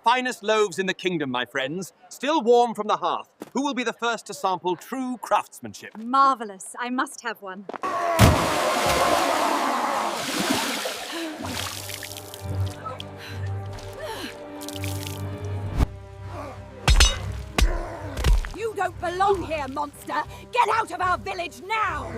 finest loaves in the kingdom, my friends, still warm from the hearth. Who will be the first to sample true craftsmanship? Marvelous. I must have one. You don't belong here, monster! Get out of our village now!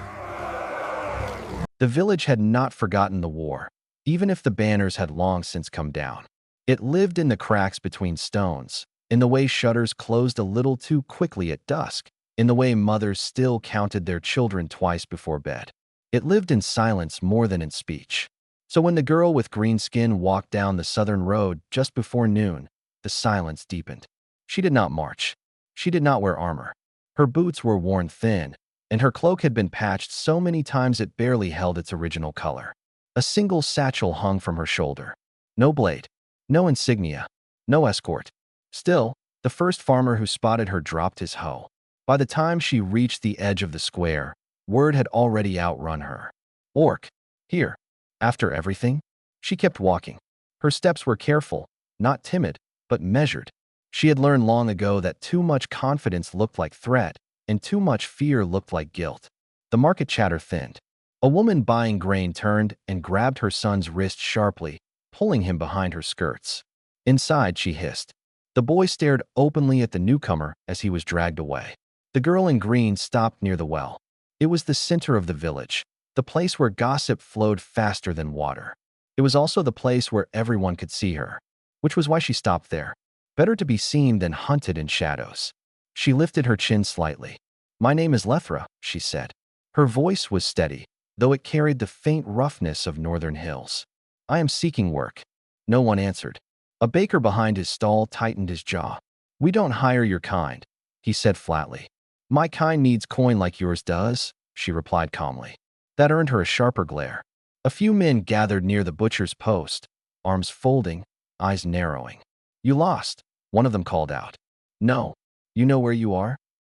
The village had not forgotten the war, even if the banners had long since come down. It lived in the cracks between stones, in the way shutters closed a little too quickly at dusk, in the way mothers still counted their children twice before bed. It lived in silence more than in speech. So when the girl with green skin walked down the southern road just before noon, the silence deepened. She did not march. She did not wear armor. Her boots were worn thin, and her cloak had been patched so many times it barely held its original color. A single satchel hung from her shoulder. No blade, no insignia, no escort. Still, the first farmer who spotted her dropped his hoe. By the time she reached the edge of the square, word had already outrun her. Orc, here. After everything, she kept walking. Her steps were careful, not timid, but measured. She had learned long ago that too much confidence looked like threat, and too much fear looked like guilt. The market chatter thinned. A woman buying grain turned and grabbed her son's wrist sharply, pulling him behind her skirts. Inside, she hissed. The boy stared openly at the newcomer as he was dragged away. The girl in green stopped near the well. It was the center of the village, the place where gossip flowed faster than water. It was also the place where everyone could see her, which was why she stopped there. Better to be seen than hunted in shadows. She lifted her chin slightly. "My name is Lethra," she said. Her voice was steady, though it carried the faint roughness of northern hills. "I am seeking work." No one answered. A baker behind his stall tightened his jaw. "We don't hire your kind," he said flatly. "My kind needs coin like yours does," she replied calmly. That earned her a sharper glare. A few men gathered near the butcher's post, arms folding, eyes narrowing. "You lost," one of them called out. "No. You know where you are?"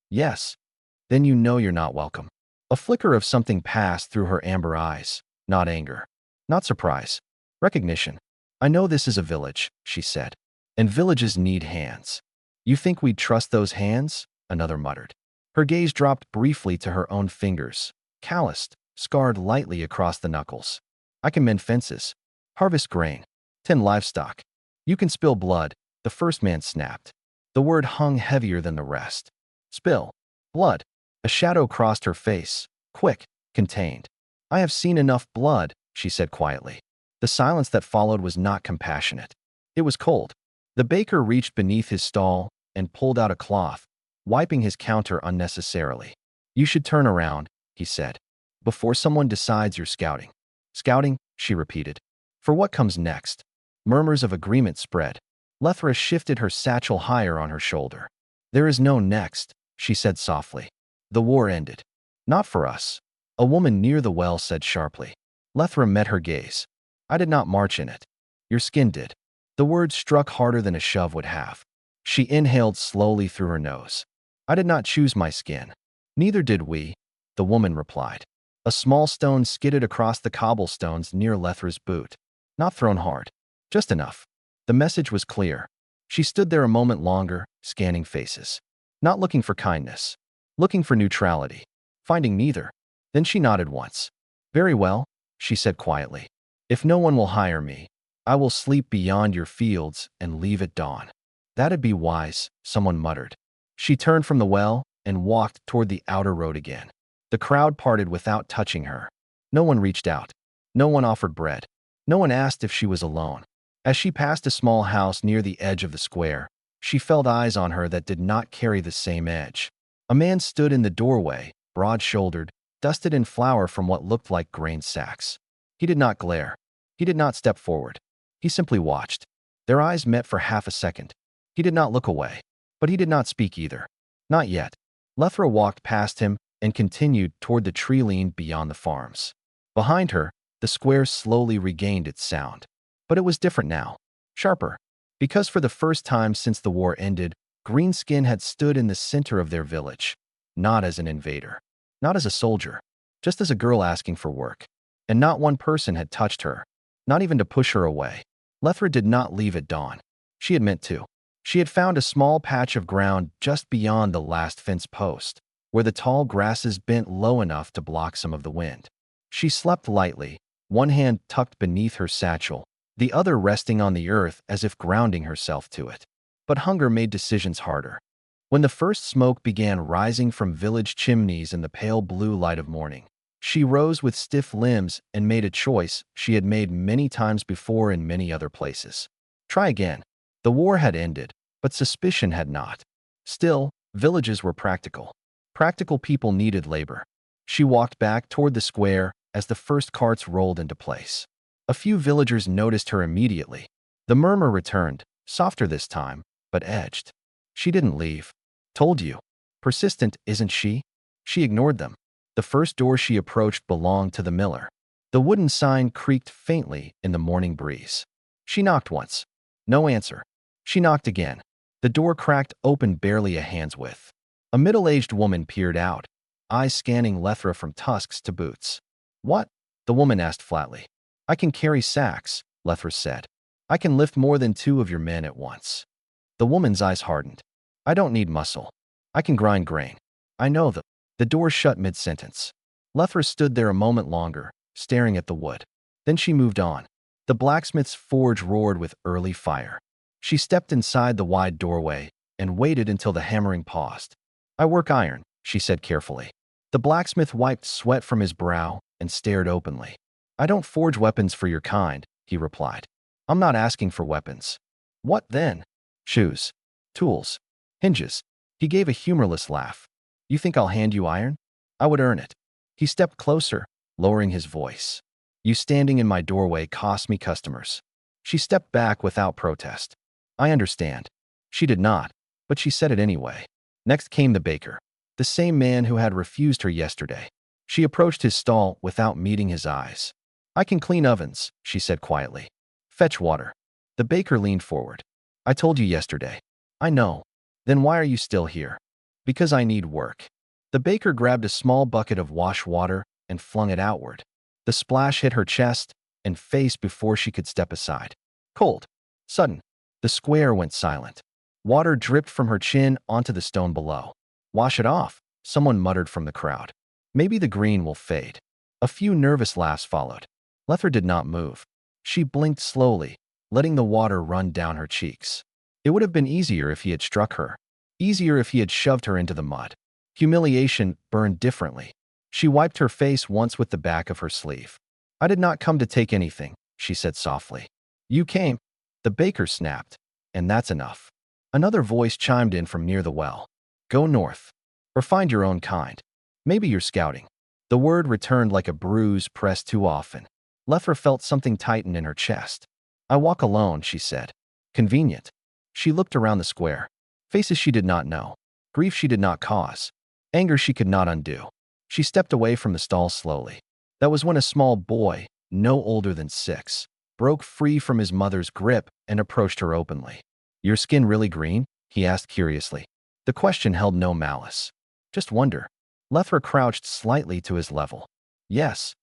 "Yes." "Then you know you're not welcome." A flicker of something passed through her amber eyes. Not anger. Not surprise. Recognition. "I know this is a village," she said. "And villages need hands." "You think we'd trust those hands?" Another muttered. Her gaze dropped briefly to her own fingers, calloused, scarred lightly across the knuckles. "I can mend fences, harvest grain, tend livestock. You can spill blood," the first man snapped. The word hung heavier than the rest. "Spill. Blood." A shadow crossed her face, quick, contained. "I have seen enough blood," she said quietly. The silence that followed was not compassionate. It was cold. The baker reached beneath his stall and pulled out a cloth, wiping his counter unnecessarily. "You should turn around," he said, "before someone decides you're scouting." "Scouting?" she repeated. "For what comes next?" Murmurs of agreement spread. Lethra shifted her satchel higher on her shoulder. "There is no next," she said softly. "The war ended. Not for us." A woman near the well said sharply. Lethra met her gaze. "I did not march in it. Your skin did." The words struck harder than a shove would have. She inhaled slowly through her nose. "I did not choose my skin." "Neither did we," the woman replied. A small stone skidded across the cobblestones near Lethra's boot. Not thrown hard. Just enough. The message was clear. She stood there a moment longer, scanning faces. Not looking for kindness. Looking for neutrality. Finding neither. Then she nodded once. "Very well," she said quietly. "If no one will hire me, I will sleep beyond your fields and leave at dawn." "That'd be wise," someone muttered. She turned from the well and walked toward the outer road again. The crowd parted without touching her. No one reached out. No one offered bread. No one asked if she was alone. As she passed a small house near the edge of the square, she felt eyes on her that did not carry the same edge. A man stood in the doorway, broad-shouldered, dusted in flour from what looked like grain sacks. He did not glare. He did not step forward. He simply watched. Their eyes met for half a second. He did not look away, but he did not speak either. Not yet. Lethra walked past him and continued toward the tree line beyond the farms. Behind her, the square slowly regained its sound. But it was different now. Sharper. Because for the first time since the war ended, Greenskin had stood in the center of their village. Not as an invader. Not as a soldier. Just as a girl asking for work. And not one person had touched her. Not even to push her away. Lethra did not leave at dawn. She had meant to. She had found a small patch of ground just beyond the last fence post, where the tall grasses bent low enough to block some of the wind. She slept lightly, one hand tucked beneath her satchel, the other resting on the earth as if grounding herself to it. But hunger made decisions harder. When the first smoke began rising from village chimneys in the pale blue light of morning, she rose with stiff limbs and made a choice she had made many times before in many other places. Try again. The war had ended, but suspicion had not. Still, villages were practical. Practical people needed labor. She walked back toward the square as the first carts rolled into place. A few villagers noticed her immediately. The murmur returned, softer this time, but edged. She didn't leave. Told you. Persistent, isn't she? She ignored them. The first door she approached belonged to the miller. The wooden sign creaked faintly in the morning breeze. She knocked once. No answer. She knocked again. The door cracked open barely a hand's width. A middle-aged woman peered out, eyes scanning Lethra from tusks to boots. What? The woman asked flatly. I can carry sacks, Lethra said. I can lift more than 2 of your men at once. The woman's eyes hardened. I don't need muscle. I can grind grain. I know them. The door shut mid-sentence. Lethra stood there a moment longer, staring at the wood. Then she moved on. The blacksmith's forge roared with early fire. She stepped inside the wide doorway and waited until the hammering paused. I work iron, she said carefully. The blacksmith wiped sweat from his brow and stared openly. I don't forge weapons for your kind, he replied. I'm not asking for weapons. What then? Shoes. Tools. Hinges. He gave a humorless laugh. You think I'll hand you iron? I would earn it. He stepped closer, lowering his voice. You standing in my doorway cost me customers. She stepped back without protest. I understand. She did not, but she said it anyway. Next came the baker, the same man who had refused her yesterday. She approached his stall without meeting his eyes. I can clean ovens, she said quietly. Fetch water. The baker leaned forward. I told you yesterday. I know. Then why are you still here? Because I need work. The baker grabbed a small bucket of wash water and flung it outward. The splash hit her chest and face before she could step aside. Cold. Sudden. The square went silent. Water dripped from her chin onto the stone below. Wash it off, someone muttered from the crowd. Maybe the green will fade. A few nervous laughs followed. Lethra did not move. She blinked slowly, letting the water run down her cheeks. It would have been easier if he had struck her. Easier if he had shoved her into the mud. Humiliation burned differently. She wiped her face once with the back of her sleeve. I did not come to take anything, she said softly. You came. The baker snapped. And that's enough. Another voice chimed in from near the well. Go north. Or find your own kind. Maybe you're scouting. The word returned like a bruise pressed too often. Lethra felt something tighten in her chest. I walk alone, she said. Convenient. She looked around the square. Faces she did not know. Grief she did not cause. Anger she could not undo. She stepped away from the stall slowly. That was when a small boy, no older than 6, broke free from his mother's grip and approached her openly. Your skin really green? He asked curiously. The question held no malice. Just wonder. Lethra crouched slightly to his level. Yes.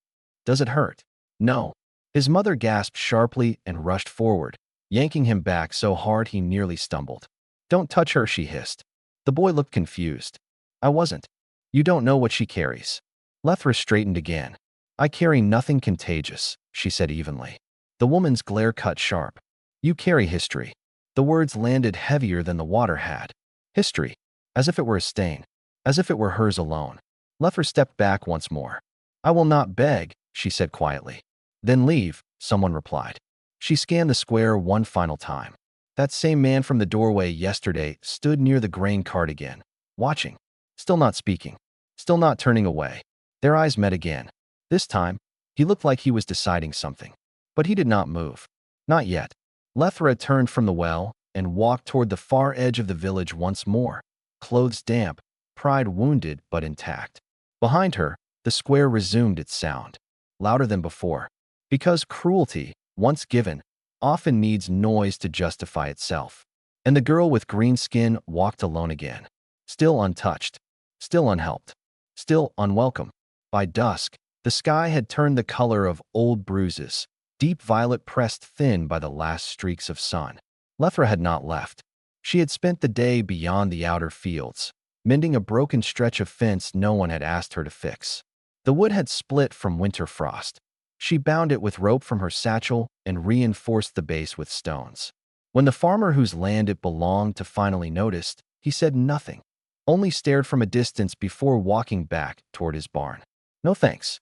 Does it hurt? No. His mother gasped sharply and rushed forward, yanking him back so hard he nearly stumbled. Don't touch her, she hissed. The boy looked confused. I wasn't. You don't know what she carries. Lethra straightened again. I carry nothing contagious, she said evenly. The woman's glare cut sharp. You carry history. The words landed heavier than the water had. History. As if it were a stain. As if it were hers alone. Lethra stepped back once more. I will not beg, she said quietly. Then leave, someone replied. She scanned the square one final time. That same man from the doorway yesterday stood near the grain cart again, watching. Still not speaking. Still not turning away. Their eyes met again. This time, he looked like he was deciding something. But he did not move. Not yet. Lethra turned from the well and walked toward the far edge of the village once more, clothes damp, pride wounded but intact. Behind her, the square resumed its sound, louder than before, because cruelty, once given, often needs noise to justify itself. And the girl with green skin walked alone again, still untouched, still unhelped, still unwelcome. By dusk, the sky had turned the color of old bruises, deep violet pressed thin by the last streaks of sun. Lethra had not left. She had spent the day beyond the outer fields, mending a broken stretch of fence no one had asked her to fix. The wood had split from winter frost. She bound it with rope from her satchel and reinforced the base with stones. When the farmer whose land it belonged to finally noticed, he said nothing, only stared from a distance before walking back toward his barn. No thanks.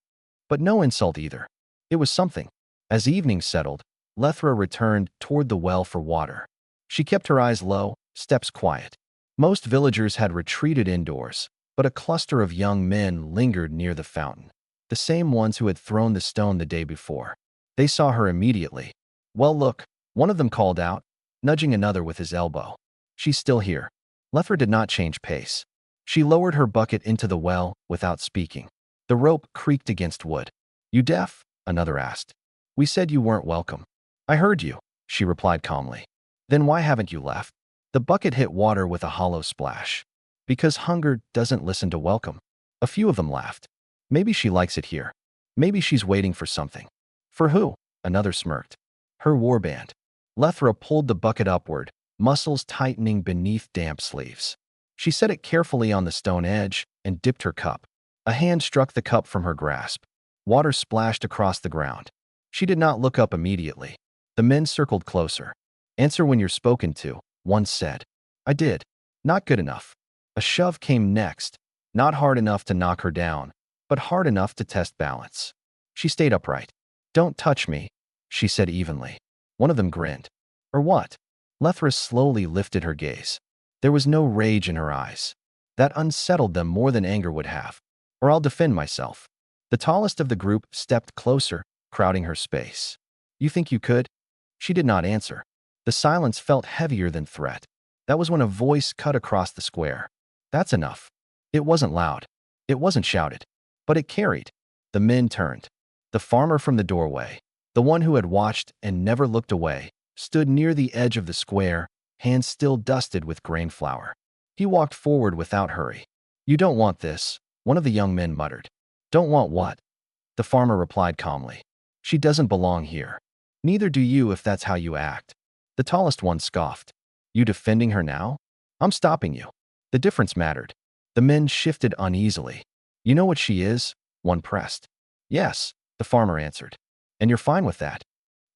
But no insult either. It was something. As evening settled, Lethra returned toward the well for water. She kept her eyes low, steps quiet. Most villagers had retreated indoors, but a cluster of young men lingered near the fountain, the same ones who had thrown the stone the day before. They saw her immediately. "Well, look," one of them called out, nudging another with his elbow. "She's still here." Lethra did not change pace. She lowered her bucket into the well without speaking. The rope creaked against wood. "You deaf?" another asked. "We said you weren't welcome." "I heard you," she replied calmly. "Then why haven't you left?" The bucket hit water with a hollow splash. "Because hunger doesn't listen to welcome." A few of them laughed. "Maybe she likes it here. Maybe she's waiting for something." "For who?" another smirked. "Her warband." Lethra pulled the bucket upward, muscles tightening beneath damp sleeves. She set it carefully on the stone edge and dipped her cup. A hand struck the cup from her grasp. Water splashed across the ground. She did not look up immediately. The men circled closer. "Answer when you're spoken to," one said. "I did." "Not good enough." A shove came next, not hard enough to knock her down, but hard enough to test balance. She stayed upright. "Don't touch me," she said evenly. One of them grinned. "Or what?" Lethra slowly lifted her gaze. There was no rage in her eyes. That unsettled them more than anger would have. "Or I'll defend myself." The tallest of the group stepped closer, crowding her space. "You think you could?" She did not answer. The silence felt heavier than threat. That was when a voice cut across the square. "That's enough." It wasn't loud. It wasn't shouted. But it carried. The men turned. The farmer from the doorway, the one who had watched and never looked away, stood near the edge of the square, hands still dusted with grain flour. He walked forward without hurry. "You don't want this," one of the young men muttered. "Don't want what?" The farmer replied calmly. "She doesn't belong here. Neither do you if that's how you act." The tallest one scoffed. "You defending her now?" "I'm stopping you." The difference mattered. The men shifted uneasily. "You know what she is?" one pressed. "Yes," the farmer answered. "And you're fine with that?"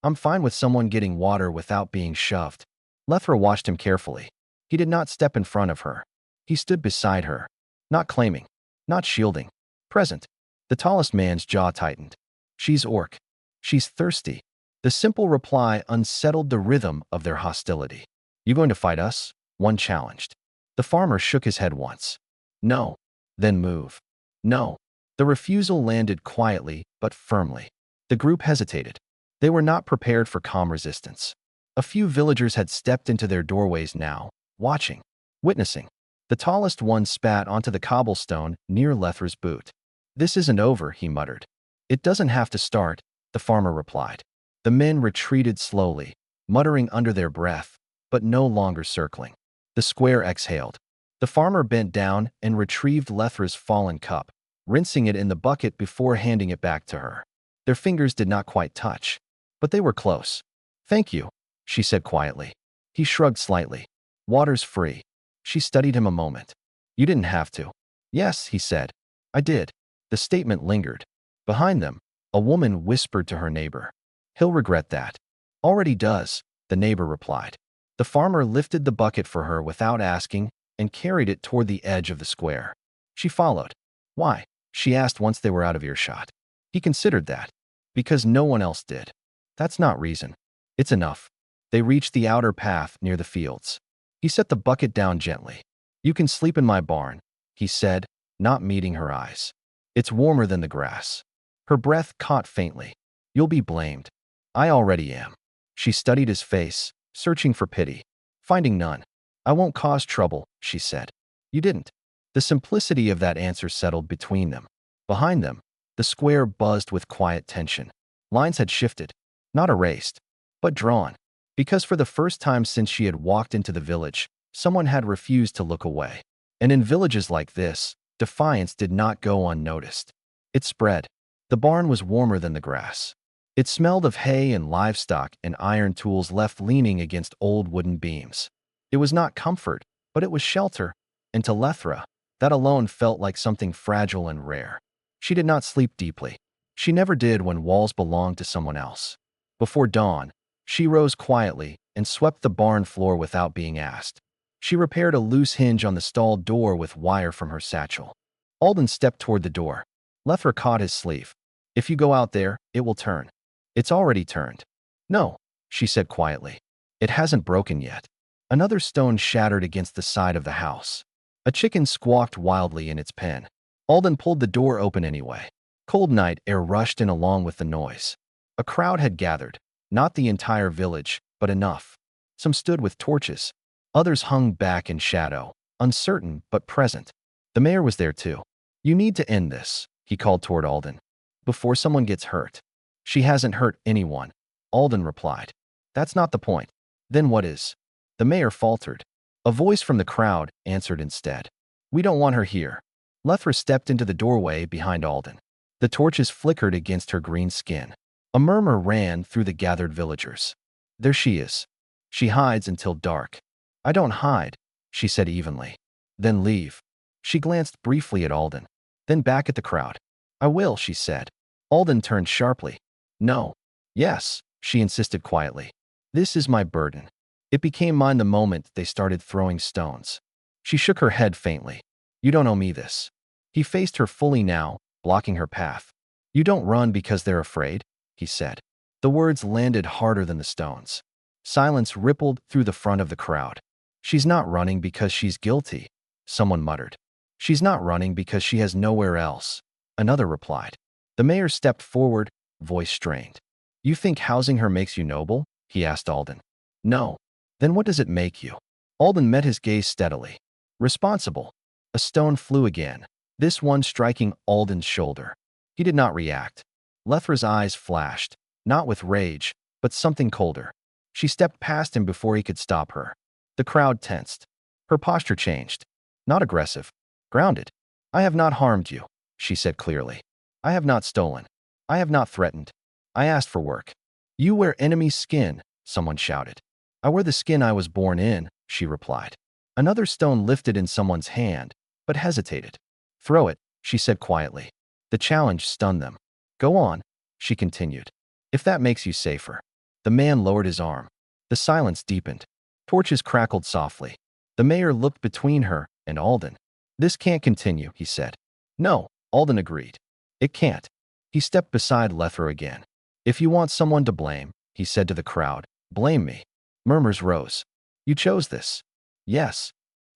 "I'm fine with someone getting water without being shoved." Lethra watched him carefully. He did not step in front of her. He stood beside her. Not claiming. Not shielding. Present. The tallest man's jaw tightened. "She's orc. She's thirsty." The simple reply unsettled the rhythm of their hostility. "You going to fight us?" one challenged. The farmer shook his head once. "No." "Then move." "No." The refusal landed quietly but firmly. The group hesitated. They were not prepared for calm resistance. A few villagers had stepped into their doorways now, watching, witnessing. The tallest one spat onto the cobblestone near Lethra's boot. "This isn't over," he muttered. "It doesn't have to start," the farmer replied. The men retreated slowly, muttering under their breath, but no longer circling. The square exhaled. The farmer bent down and retrieved Lethra's fallen cup, rinsing it in the bucket before handing it back to her. Their fingers did not quite touch, but they were close. "Thank you," she said quietly. He shrugged slightly. "Water's free." She studied him a moment. "You didn't have to." "Yes," he said. "I did." The statement lingered. Behind them, a woman whispered to her neighbor. "He'll regret that." "Already does," the neighbor replied. The farmer lifted the bucket for her without asking and carried it toward the edge of the square. She followed. "Why?" she asked once they were out of earshot. He considered that. "Because no one else did." "That's not reason." "It's enough." They reached the outer path near the fields. He set the bucket down gently. "You can sleep in my barn," he said, not meeting her eyes. "It's warmer than the grass." Her breath caught faintly. "You'll be blamed." "I already am." She studied his face, searching for pity. Finding none. "I won't cause trouble," she said. "You didn't." The simplicity of that answer settled between them. Behind them, the square buzzed with quiet tension. Lines had shifted, not erased, but drawn. Because for the first time since she had walked into the village, someone had refused to look away. And in villages like this, defiance did not go unnoticed. It spread. The barn was warmer than the grass. It smelled of hay and livestock and iron tools left leaning against old wooden beams. It was not comfort, but it was shelter, and to Lethra, that alone felt like something fragile and rare. She did not sleep deeply. She never did when walls belonged to someone else. Before dawn, she rose quietly and swept the barn floor without being asked. She repaired a loose hinge on the stall door with wire from her satchel. Alden stepped toward the door. Lethra caught his sleeve. "If you go out there, it will turn." "It's already turned." "No," she said quietly. "It hasn't broken yet." Another stone shattered against the side of the house. A chicken squawked wildly in its pen. Alden pulled the door open anyway. Cold night air rushed in along with the noise. A crowd had gathered, not the entire village, but enough. Some stood with torches. Others hung back in shadow, uncertain but present. The mayor was there too. "You need to end this," he called toward Alden, "before someone gets hurt." "She hasn't hurt anyone," Alden replied. "That's not the point." "Then what is?" The mayor faltered. A voice from the crowd answered instead. "We don't want her here." Lethra stepped into the doorway behind Alden. The torches flickered against her green skin. A murmur ran through the gathered villagers. "There she is. She hides until dark." "I don't hide," she said evenly. "Then leave." She glanced briefly at Alden, then back at the crowd. "I will," she said. Alden turned sharply. "No." "Yes," she insisted quietly. "This is my burden." It became mine the moment they started throwing stones. She shook her head faintly. "You don't owe me this." He faced her fully now, blocking her path. "You don't run because they're afraid," he said. The words landed harder than the stones. Silence rippled through the front of the crowd. "She's not running because she's guilty," someone muttered. "She's not running because she has nowhere else," another replied. The mayor stepped forward, voice strained. "You think housing her makes you noble?" he asked Alden. "No." "Then what does it make you?" Alden met his gaze steadily. "Responsible." A stone flew again, this one striking Alden's shoulder. He did not react. Lethra's eyes flashed, not with rage, but something colder. She stepped past him before he could stop her. The crowd tensed. Her posture changed. Not aggressive. Grounded. "I have not harmed you," she said clearly. "I have not stolen. I have not threatened. I asked for work." "You wear enemy skin," someone shouted. "I wear the skin I was born in," she replied. Another stone lifted in someone's hand, but hesitated. "Throw it," she said quietly. The challenge stunned them. "Go on," she continued. "If that makes you safer." The man lowered his arm. The silence deepened. Torches crackled softly. The mayor looked between her and Alden. "This can't continue," he said. "No," Alden agreed. "It can't." He stepped beside Lethra again. "If you want someone to blame," he said to the crowd, "blame me." Murmurs rose. "You chose this." "Yes."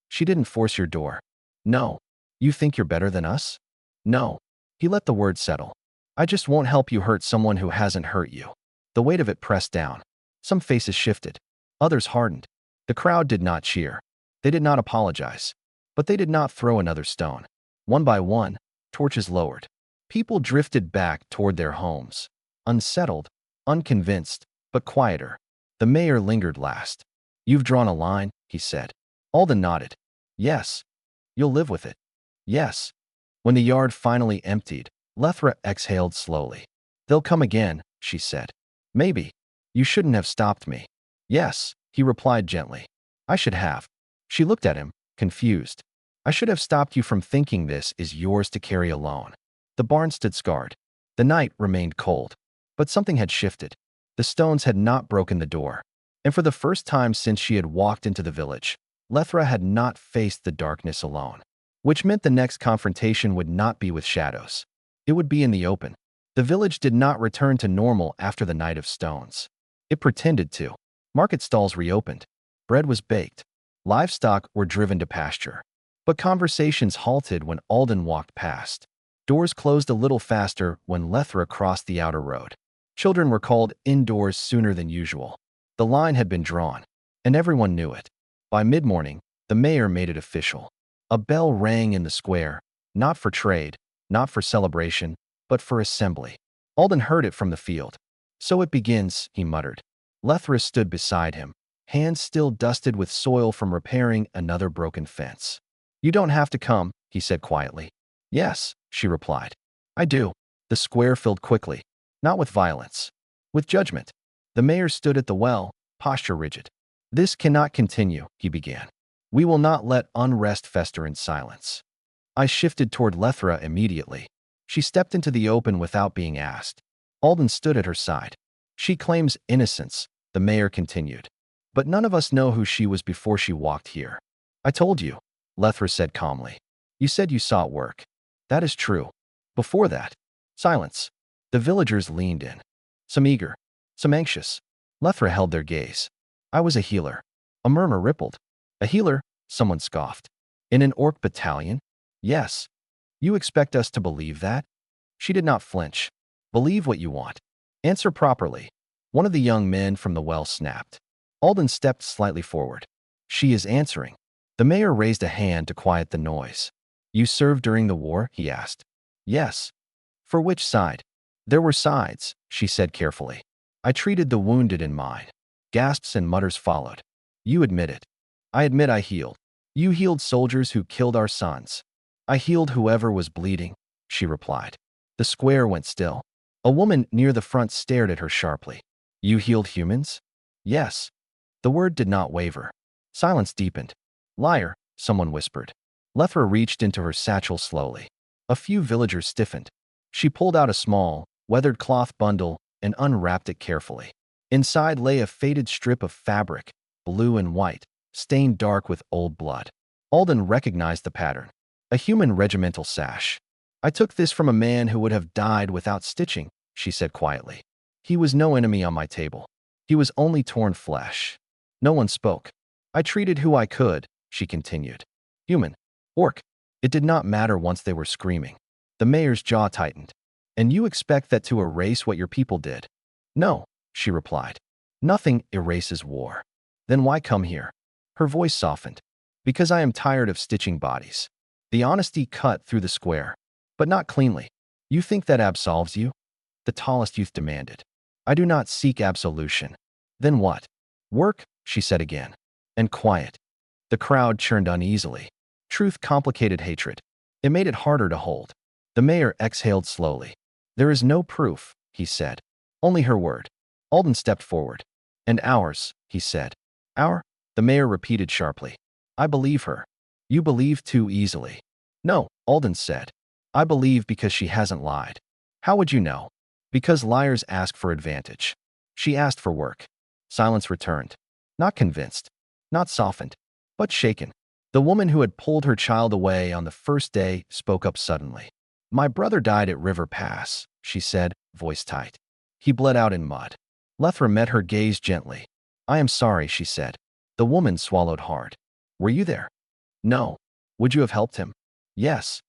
"She didn't force your door." "No." "You think you're better than us?" "No." He let the word settle. "I just won't help you hurt someone who hasn't hurt you." The weight of it pressed down. Some faces shifted. Others hardened. The crowd did not cheer. They did not apologize. But they did not throw another stone. One by one, torches lowered. People drifted back toward their homes. Unsettled, unconvinced, but quieter. The mayor lingered last. "You've drawn a line," he said. Alden nodded. "Yes." "You'll live with it." "Yes." When the yard finally emptied, Lethra exhaled slowly. "They'll come again," she said. "Maybe." "You shouldn't have stopped me." "Yes," he replied gently. "I should have." She looked at him, confused. "I should have stopped you from thinking this is yours to carry alone." The barn stood scarred. The night remained cold. But something had shifted. The stones had not broken the door. And for the first time since she had walked into the village, Lethra had not faced the darkness alone. Which meant the next confrontation would not be with shadows. It would be in the open. The village did not return to normal after the night of stones. It pretended to. Market stalls reopened. Bread was baked. Livestock were driven to pasture. But conversations halted when Alden walked past. Doors closed a little faster when Lethra crossed the outer road. Children were called indoors sooner than usual. The line had been drawn, and everyone knew it. By mid-morning, the mayor made it official. A bell rang in the square, not for trade, not for celebration, but for assembly. Alden heard it from the field. "So it begins," he muttered. Lethra stood beside him, hands still dusted with soil from repairing another broken fence. "You don't have to come," he said quietly. "Yes," she replied. "I do." The square filled quickly, not with violence, with judgment. The mayor stood at the well, posture rigid. This cannot continue, he began. We will not let unrest fester in silence. I shifted toward Lethra immediately. She stepped into the open without being asked. Alden stood at her side. She claims innocence, the mayor continued. But none of us know who she was before she walked here. I told you, Lethra said calmly. You said you saw it work. That is true. Before that, silence. The villagers leaned in. Some eager, some anxious. Lethra held their gaze. I was a healer. A murmur rippled. A healer? Someone scoffed. In an orc battalion? Yes. You expect us to believe that? She did not flinch. Believe what you want. Answer properly. One of the young men from the well snapped. Alden stepped slightly forward. She is answering. The mayor raised a hand to quiet the noise. You served during the war? He asked. Yes. For which side? There were sides, she said carefully. I treated the wounded in mine. Gasps and mutters followed. You admit it. I admit I healed. You healed soldiers who killed our sons. I healed whoever was bleeding, she replied. The square went still. A woman near the front stared at her sharply. You healed humans? Yes. The word did not waver. Silence deepened. Liar, someone whispered. Lethra reached into her satchel slowly. A few villagers stiffened. She pulled out a small, weathered cloth bundle and unwrapped it carefully. Inside lay a faded strip of fabric, blue and white, stained dark with old blood. Alden recognized the pattern. A human regimental sash. I took this from a man who would have died without stitching, she said quietly. He was no enemy on my table. He was only torn flesh. No one spoke. I treated who I could, she continued. Human. Orc. It did not matter once they were screaming. The mayor's jaw tightened. And you expect that to erase what your people did? No, she replied. Nothing erases war. Then why come here? Her voice softened. Because I am tired of stitching bodies. The honesty cut through the square. But not cleanly. You think that absolves you? The tallest youth demanded. I do not seek absolution. Then what? Work, she said again. And quiet. The crowd churned uneasily. Truth complicated hatred. It made it harder to hold. The mayor exhaled slowly. There is no proof, he said. Only her word. Alden stepped forward. And ours, he said. Our? The mayor repeated sharply. I believe her. You believe too easily. No, Alden said. I believe because she hasn't lied. How would you know? Because liars ask for advantage. She asked for work. Silence returned. Not convinced. Not softened. But shaken. The woman who had pulled her child away on the first day spoke up suddenly. My brother died at River Pass, she said, voice tight. He bled out in mud. Lethra met her gaze gently. I am sorry, she said. The woman swallowed hard. Were you there? No. Would you have helped him? Yes.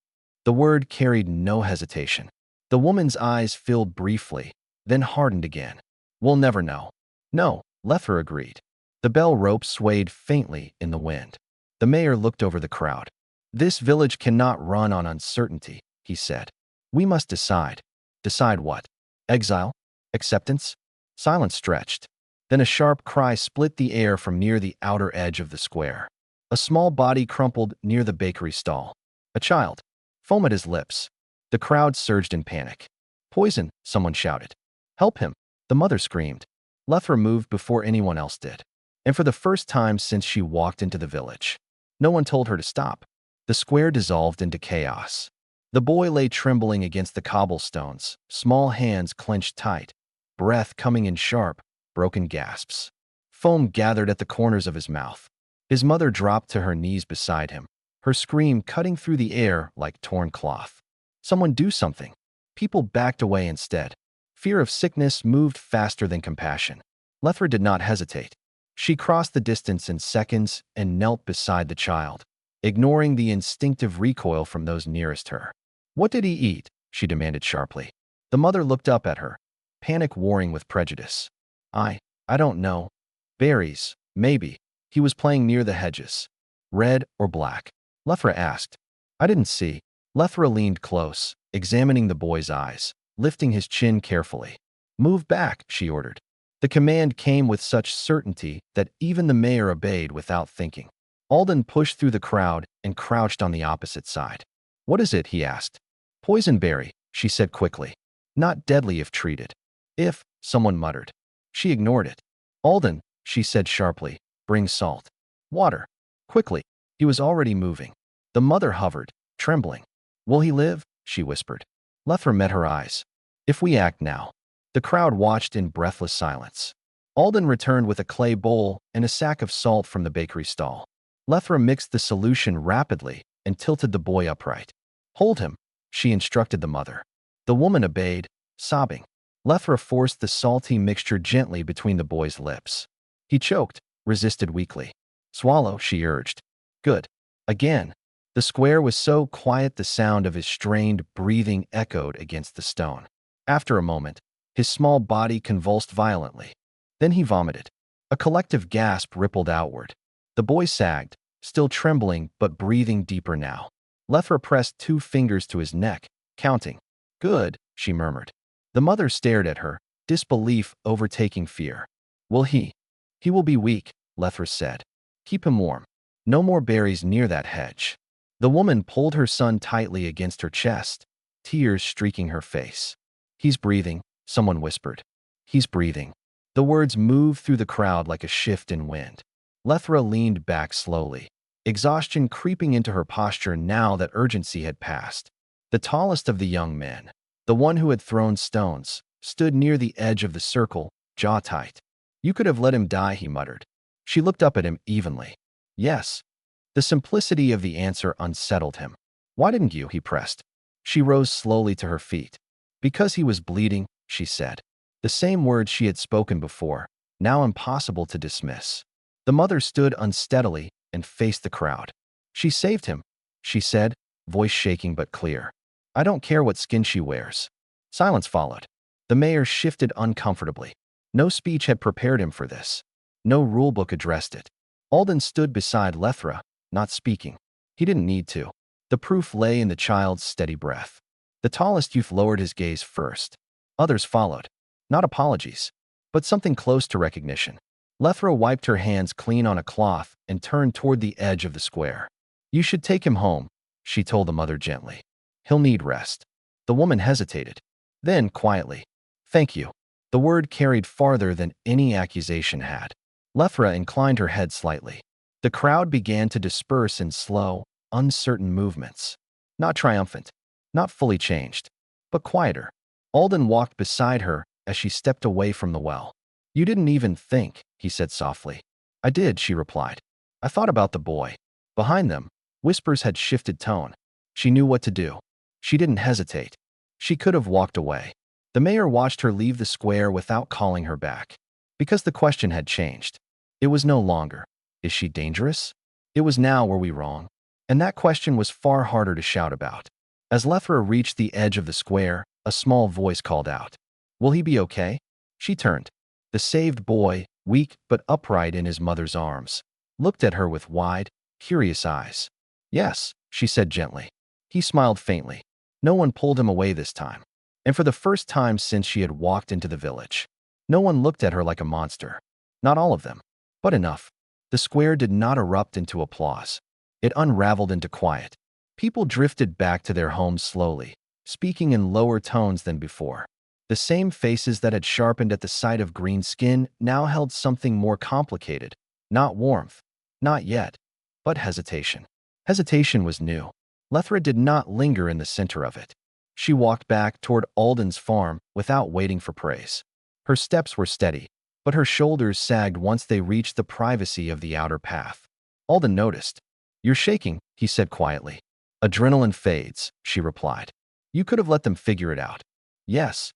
The word carried no hesitation. The woman's eyes filled briefly, then hardened again. We'll never know. No, Lethra agreed. The bell rope swayed faintly in the wind. The mayor looked over the crowd. This village cannot run on uncertainty, he said. We must decide. Decide what? Exile? Acceptance? Silence stretched. Then a sharp cry split the air from near the outer edge of the square. A small body crumpled near the bakery stall. A child. Foam at his lips. The crowd surged in panic. Poison, someone shouted. Help him, the mother screamed. Lethra moved before anyone else did. And for the first time since she walked into the village, no one told her to stop. The square dissolved into chaos. The boy lay trembling against the cobblestones, small hands clenched tight, breath coming in sharp, broken gasps. Foam gathered at the corners of his mouth. His mother dropped to her knees beside him, her scream cutting through the air like torn cloth. Someone do something. People backed away instead. Fear of sickness moved faster than compassion. Lethra did not hesitate. She crossed the distance in seconds and knelt beside the child, ignoring the instinctive recoil from those nearest her. What did he eat? She demanded sharply. The mother looked up at her, panic warring with prejudice. I don't know. Berries, maybe. He was playing near the hedges. Red or black? Lethra asked. I didn't see. Lethra leaned close, examining the boy's eyes, lifting his chin carefully. Move back, she ordered. The command came with such certainty that even the mayor obeyed without thinking. Alden pushed through the crowd and crouched on the opposite side. What is it? He asked. Poisonberry, she said quickly. Not deadly if treated. If, someone muttered. She ignored it. Alden, she said sharply, bring salt. Water. Quickly. He was already moving. The mother hovered, trembling. Will he live? She whispered. Lethra met her eyes. If we act now. The crowd watched in breathless silence. Alden returned with a clay bowl and a sack of salt from the bakery stall. Lethra mixed the solution rapidly and tilted the boy upright. Hold him, she instructed the mother. The woman obeyed, sobbing. Lethra forced the salty mixture gently between the boy's lips. He choked, resisted weakly. Swallow, she urged. Good. Again. The square was so quiet the sound of his strained breathing echoed against the stone. After a moment, his small body convulsed violently. Then he vomited. A collective gasp rippled outward. The boy sagged, still trembling but breathing deeper now. Lethra pressed 2 fingers to his neck, counting. Good, she murmured. The mother stared at her, disbelief overtaking fear. Will he? He will be weak, Lethra said. Keep him warm. No more berries near that hedge. The woman pulled her son tightly against her chest, tears streaking her face. He's breathing, someone whispered. He's breathing. The words moved through the crowd like a shift in wind. Lethra leaned back slowly, exhaustion creeping into her posture now that urgency had passed. The tallest of the young men, the one who had thrown stones, stood near the edge of the circle, jaw tight. You could have let him die, he muttered. She looked up at him evenly. Yes. The simplicity of the answer unsettled him. Why didn't you? He pressed. She rose slowly to her feet. Because he was bleeding, she said. The same words she had spoken before, now impossible to dismiss. The mother stood unsteadily and faced the crowd. She saved him, she said, voice shaking but clear. I don't care what skin she wears. Silence followed. The mayor shifted uncomfortably. No speech had prepared him for this. No rulebook addressed it. Alden stood beside Lethra, not speaking. He didn't need to. The proof lay in the child's steady breath. The tallest youth lowered his gaze first. Others followed. Not apologies, but something close to recognition. Lethra wiped her hands clean on a cloth and turned toward the edge of the square. You should take him home, she told the mother gently. He'll need rest. The woman hesitated. Then, quietly, thank you. The word carried farther than any accusation had. Lethra inclined her head slightly. The crowd began to disperse in slow, uncertain movements. Not triumphant, not fully changed, but quieter. Alden walked beside her as she stepped away from the well. You didn't even think, he said softly. I did, she replied. I thought about the boy. Behind them, whispers had shifted tone. She knew what to do. She didn't hesitate. She could have walked away. The mayor watched her leave the square without calling her back. Because the question had changed. It was no longer, is she dangerous? It was now, were we wrong? And that question was far harder to shout about. As Lethra reached the edge of the square, a small voice called out. Will he be okay? She turned. The saved boy, weak but upright in his mother's arms, looked at her with wide, curious eyes. Yes, she said gently. He smiled faintly. No one pulled him away this time. And for the first time since she had walked into the village, no one looked at her like a monster. Not all of them, but enough. The square did not erupt into applause. It unraveled into quiet. People drifted back to their homes slowly, speaking in lower tones than before. The same faces that had sharpened at the sight of green skin now held something more complicated. Not warmth, not yet, but hesitation. Hesitation was new. Lethra did not linger in the center of it. She walked back toward Alden's farm without waiting for praise. Her steps were steady, but her shoulders sagged once they reached the privacy of the outer path. Alden noticed. You're shaking, he said quietly. Adrenaline fades, she replied. You could have let them figure it out. Yes.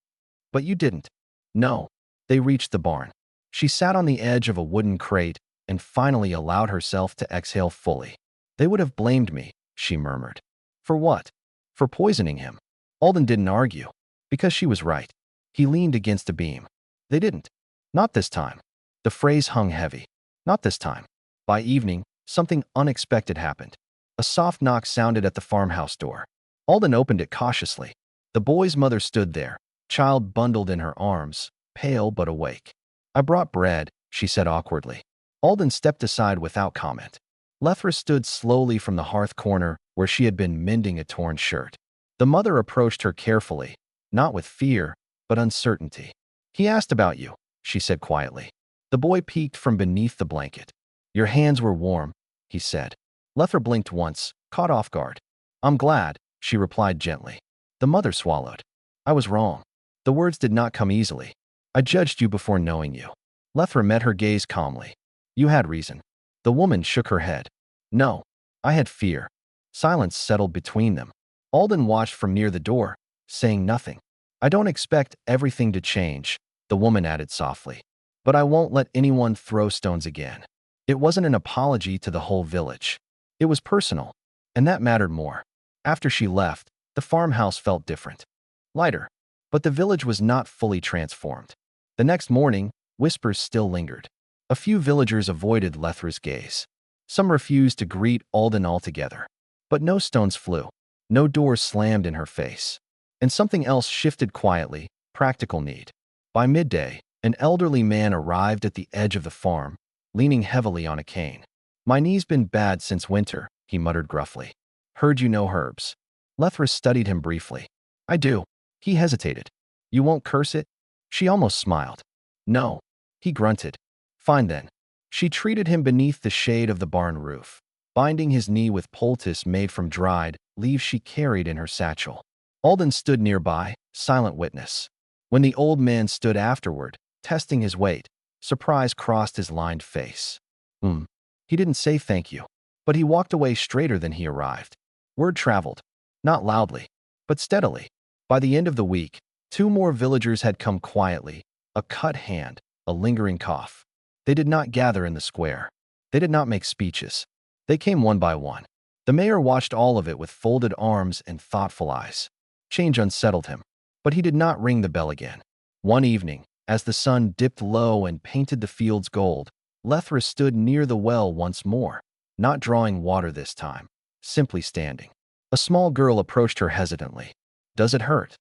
But you didn't. No. They reached the barn. She sat on the edge of a wooden crate and finally allowed herself to exhale fully. They would have blamed me, she murmured. For what? For poisoning him. Alden didn't argue. Because she was right. He leaned against a beam. They didn't. Not this time. The phrase hung heavy. Not this time. By evening, something unexpected happened. A soft knock sounded at the farmhouse door. Alden opened it cautiously. The boy's mother stood there, child bundled in her arms, pale but awake. I brought bread, she said awkwardly. Alden stepped aside without comment. Lethra stood slowly from the hearth corner where she had been mending a torn shirt. The mother approached her carefully, not with fear, but uncertainty. He asked about you, she said quietly. The boy peeked from beneath the blanket. Your hands were warm, he said. Lethra blinked once, caught off guard. I'm glad, she replied gently. The mother swallowed. I was wrong. The words did not come easily. I judged you before knowing you. Lethra met her gaze calmly. You had reason. The woman shook her head. No, I had fear. Silence settled between them. Alden watched from near the door, saying nothing. I don't expect everything to change, the woman added softly. But I won't let anyone throw stones again. It wasn't an apology to the whole village. It was personal, and that mattered more. After she left, the farmhouse felt different. Lighter. But the village was not fully transformed. The next morning, whispers still lingered. A few villagers avoided Lethra's gaze. Some refused to greet Alden altogether. But no stones flew. No doors slammed in her face. And something else shifted quietly, practical need. By midday, an elderly man arrived at the edge of the farm, leaning heavily on a cane. My knee's been bad since winter, he muttered gruffly. Heard you know herbs. Lethra studied him briefly. I do. He hesitated. You won't curse it? She almost smiled. No. He grunted. Fine then. She treated him beneath the shade of the barn roof, binding his knee with poultice made from dried leaves she carried in her satchel. Alden stood nearby, silent witness. When the old man stood afterward, testing his weight, surprise crossed his lined face. He didn't say thank you, but he walked away straighter than he arrived. Word traveled, not loudly, but steadily. By the end of the week, 2 more villagers had come quietly, a cut hand, a lingering cough. They did not gather in the square. They did not make speeches. They came one by one. The mayor watched all of it with folded arms and thoughtful eyes. Change unsettled him, but he did not ring the bell again. One evening, as the sun dipped low and painted the fields gold, Lethra stood near the well once more, not drawing water this time, simply standing. A small girl approached her hesitantly. Does it hurt?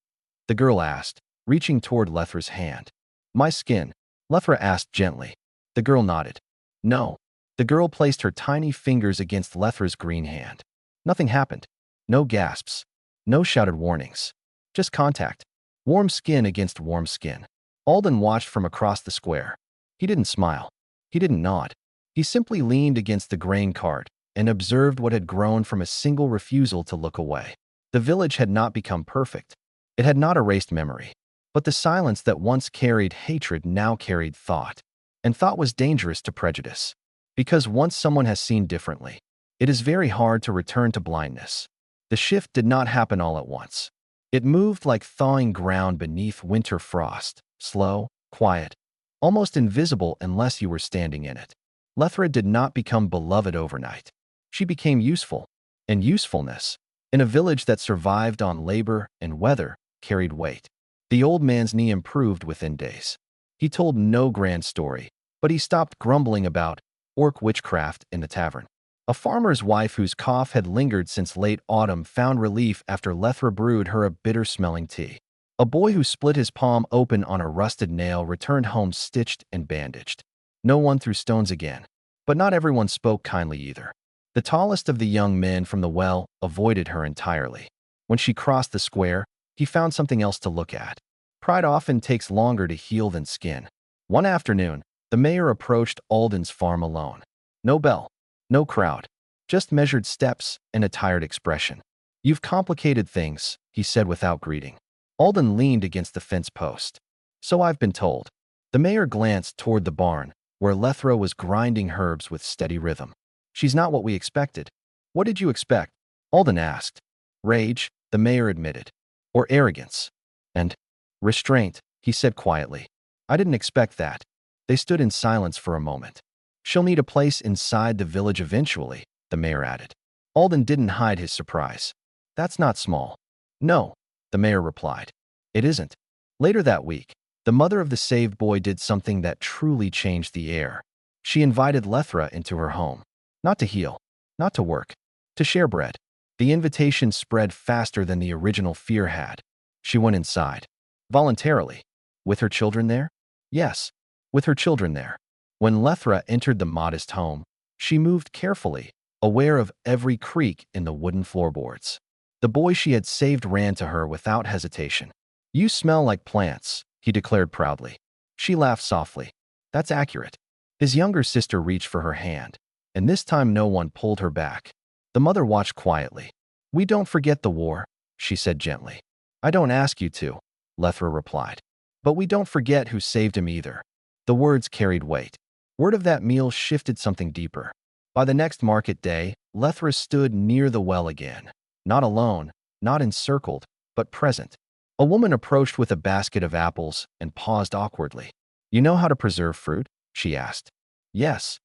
The girl asked, reaching toward Lethra's hand. My skin, Lethra asked gently. The girl nodded. No. The girl placed her tiny fingers against Lethra's green hand. Nothing happened. No gasps. No shouted warnings. Just contact. Warm skin against warm skin. Alden watched from across the square. He didn't smile. He didn't nod. He simply leaned against the grain cart and observed what had grown from a single refusal to look away. The village had not become perfect. It had not erased memory. But the silence that once carried hatred now carried thought. And thought was dangerous to prejudice. Because once someone has seen differently, it is very hard to return to blindness. The shift did not happen all at once. It moved like thawing ground beneath winter frost, slow, quiet, almost invisible unless you were standing in it. Lethra did not become beloved overnight. She became useful, and usefulness, in a village that survived on labor and weather, carried weight. The old man's knee improved within days. He told no grand story, but he stopped grumbling about orc witchcraft in the tavern. A farmer's wife whose cough had lingered since late autumn found relief after Lethra brewed her a bitter-smelling tea. A boy who split his palm open on a rusted nail returned home stitched and bandaged. No one threw stones again, but not everyone spoke kindly either. The tallest of the young men from the well avoided her entirely. When she crossed the square, he found something else to look at. Pride often takes longer to heal than skin. One afternoon, the mayor approached Alden's farm alone. No bell, no crowd, just measured steps and a tired expression. You've complicated things, he said without greeting. Alden leaned against the fence post. So I've been told. The mayor glanced toward the barn, where Lethra was grinding herbs with steady rhythm. She's not what we expected. What did you expect? Alden asked. Rage, the mayor admitted. Or arrogance. And restraint, he said quietly. I didn't expect that. They stood in silence for a moment. She'll need a place inside the village eventually, the mayor added. Alden didn't hide his surprise. That's not small. No, the mayor replied. It isn't. Later that week, the mother of the saved boy did something that truly changed the air. She invited Lethra into her home. Not to heal, not to work, to share bread. The invitation spread faster than the original fear had. She went inside. Voluntarily. With her children there? Yes, with her children there. When Lethra entered the modest home, she moved carefully, aware of every creak in the wooden floorboards. The boy she had saved ran to her without hesitation. You smell like plants, he declared proudly. She laughed softly. That's accurate. His younger sister reached for her hand, and this time no one pulled her back. The mother watched quietly. We don't forget the war, she said gently. I don't ask you to, Lethra replied. But we don't forget who saved him either. The words carried weight. Word of that meal shifted something deeper. By the next market day, Lethra stood near the well again. Not alone, not encircled, but present. A woman approached with a basket of apples and paused awkwardly. You know how to preserve fruit? She asked. Yes.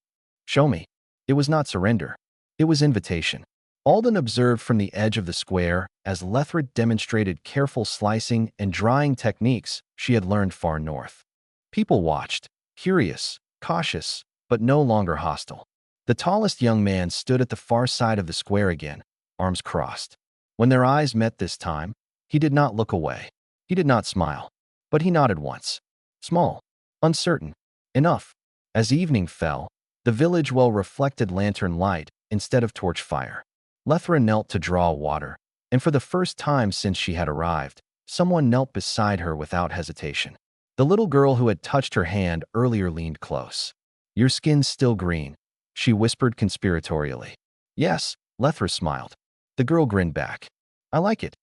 Show me. It was not surrender. It was invitation. Alden observed from the edge of the square as Lethra demonstrated careful slicing and drying techniques she had learned far north. People watched, curious, cautious, but no longer hostile. The tallest young man stood at the far side of the square again, arms crossed. When their eyes met this time, he did not look away. He did not smile. But he nodded once. Small. Uncertain. Enough. As evening fell, the village well reflected lantern light instead of torch fire. Lethra knelt to draw water, and for the first time since she had arrived, someone knelt beside her without hesitation. The little girl who had touched her hand earlier leaned close. Your skin's still green, she whispered conspiratorially. Yes, Lethra smiled. The girl grinned back. I like it.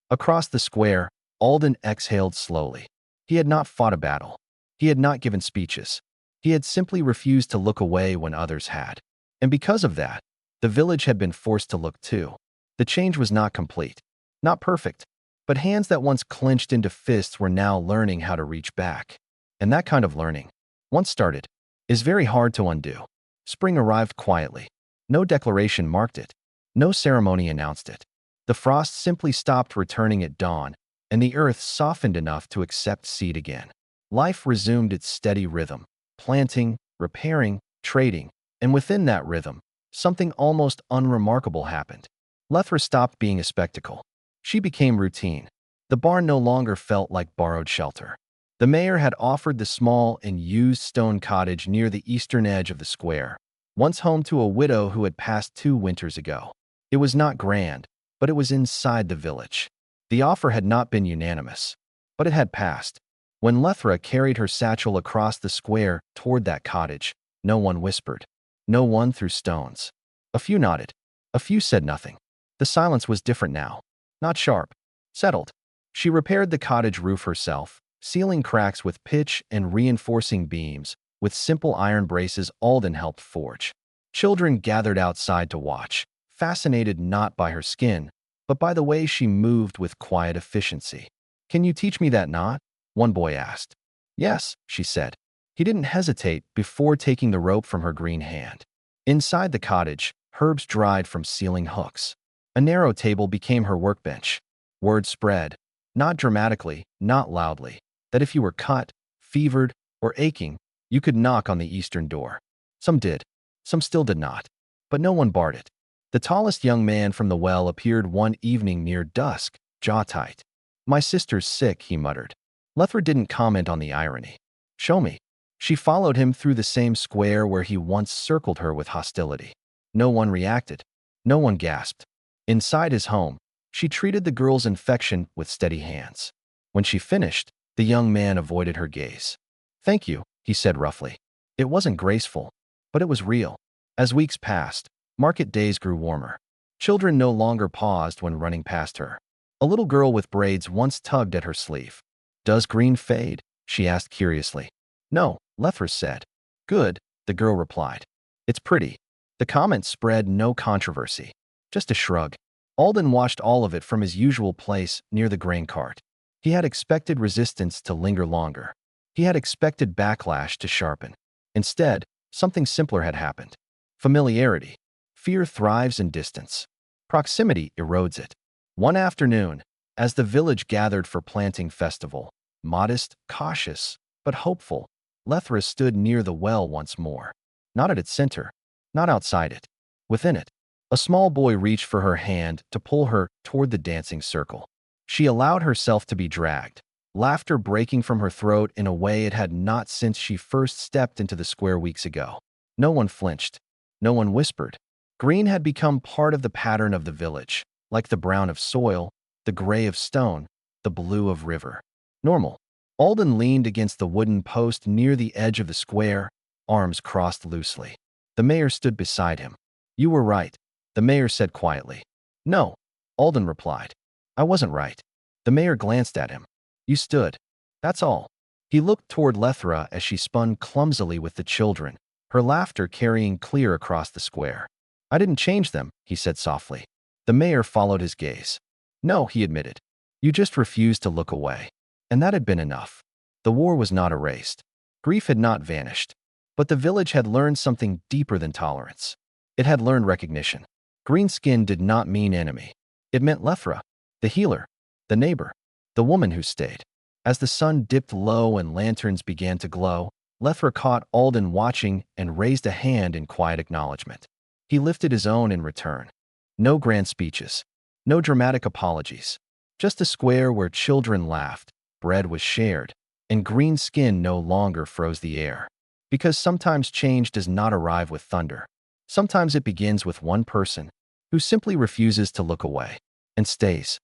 Across the square, Alden exhaled slowly. He had not fought a battle. He had not given speeches. He had simply refused to look away when others had. And because of that, the village had been forced to look too. The change was not complete, not perfect, but hands that once clenched into fists were now learning how to reach back. And that kind of learning, once started, is very hard to undo. Spring arrived quietly. No declaration marked it. No ceremony announced it. The frost simply stopped returning at dawn, and the earth softened enough to accept seed again. Life resumed its steady rhythm, planting, repairing, trading, and within that rhythm, something almost unremarkable happened. Lethra stopped being a spectacle. She became routine. The barn no longer felt like borrowed shelter. The mayor had offered the small and used stone cottage near the eastern edge of the square, once home to a widow who had passed 2 winters ago. It was not grand, but it was inside the village. The offer had not been unanimous, but it had passed. When Lethra carried her satchel across the square toward that cottage, no one whispered. No one threw stones. A few nodded. A few said nothing. The silence was different now. Not sharp. Settled. She repaired the cottage roof herself, sealing cracks with pitch and reinforcing beams with simple iron braces Alden helped forge. Children gathered outside to watch, fascinated not by her skin, but by the way she moved with quiet efficiency. Can you teach me that knot? One boy asked. Yes, she said. He didn't hesitate before taking the rope from her green hand. Inside the cottage, herbs dried from ceiling hooks. A narrow table became her workbench. Word spread, not dramatically, not loudly, that if you were cut, fevered, or aching, you could knock on the eastern door. Some did. Some still did not. But no one barred it. The tallest young man from the well appeared one evening near dusk, jaw tight. My sister's sick, he muttered. Lethra didn't comment on the irony. Show me. She followed him through the same square where he once circled her with hostility. No one reacted. No one gasped. Inside his home, she treated the girl's infection with steady hands. When she finished, the young man avoided her gaze. Thank you, he said roughly. It wasn't graceful, but it was real. As weeks passed, market days grew warmer. Children no longer paused when running past her. A little girl with braids once tugged at her sleeve. Does green fade? She asked curiously. No, Lethra said. Good, the girl replied. It's pretty. The comment spread no controversy. Just a shrug. Alden watched all of it from his usual place near the grain cart. He had expected resistance to linger longer. He had expected backlash to sharpen. Instead, something simpler had happened. Familiarity. Fear thrives in distance. Proximity erodes it. One afternoon, as the village gathered for planting festival, modest, cautious, but hopeful, Lethra stood near the well once more. Not at its center, not outside it. Within it, a small boy reached for her hand to pull her toward the dancing circle. She allowed herself to be dragged, laughter breaking from her throat in a way it had not since she first stepped into the square weeks ago. No one flinched. No one whispered. Green had become part of the pattern of the village, like the brown of soil, the gray of stone, the blue of river. Normal. Alden leaned against the wooden post near the edge of the square, arms crossed loosely. The mayor stood beside him. "You were right," the mayor said quietly. "No," Alden replied. "I wasn't right." The mayor glanced at him. "You stood. That's all." He looked toward Lethra as she spun clumsily with the children, her laughter carrying clear across the square. "I didn't change them," he said softly. The mayor followed his gaze. "No," he admitted. "You just refused to look away." And that had been enough. The war was not erased. Grief had not vanished. But the village had learned something deeper than tolerance. It had learned recognition. Green skin did not mean enemy. It meant Lethra, the healer, the neighbor, the woman who stayed. As the sun dipped low and lanterns began to glow, Lethra caught Alden watching and raised a hand in quiet acknowledgement. He lifted his own in return. No grand speeches. No dramatic apologies. Just a square where children laughed, bread was shared, and green skin no longer froze the air. Because sometimes change does not arrive with thunder. Sometimes it begins with one person who simply refuses to look away and stays.